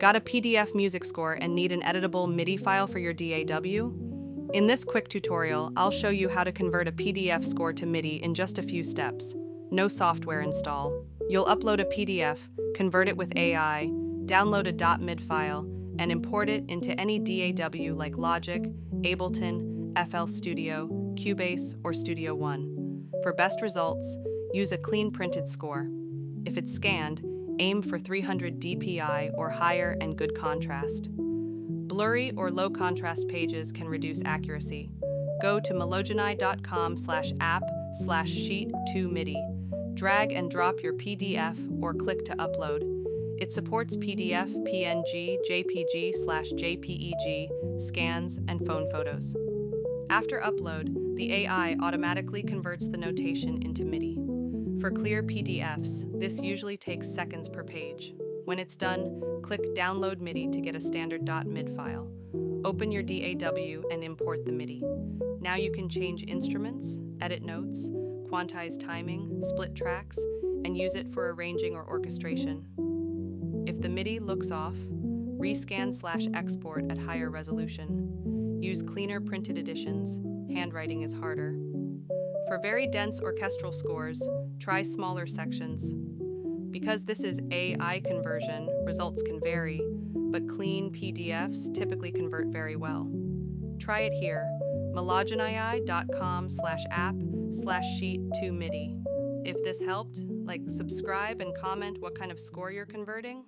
Got a PDF music score and need an editable MIDI file for your DAW? In this quick tutorial, I'll show you how to convert a PDF score to MIDI in just a few steps. No software install. You'll upload a PDF, convert it with AI, download a .mid file, and import it into any DAW like Logic, Ableton, FL Studio, Cubase, or Studio One. For best results, use a clean printed score. If it's scanned, aim for 300 dpi or higher and good contrast. Blurry or low contrast pages can reduce accuracy. Go to MelogenAI.com/app/sheet2MIDI. Drag and drop your PDF or click to upload. It supports PDF, PNG, JPG/JPEG, scans, and phone photos. After upload, the AI automatically converts the notation into MIDI. For clear PDFs, this usually takes seconds per page. When it's done, click Download MIDI to get a standard .mid file. Open your DAW and import the MIDI. Now you can change instruments, edit notes, quantize timing, split tracks, and use it for arranging or orchestration. If the MIDI looks off, rescan/export at higher resolution. Use cleaner printed editions. Handwriting is harder. For very dense orchestral scores, try smaller sections. Because this is AI conversion, results can vary, but clean PDFs typically convert very well. Try it here, MelogenAI.com/app/sheet2MIDI. If this helped, subscribe and comment what kind of score you're converting.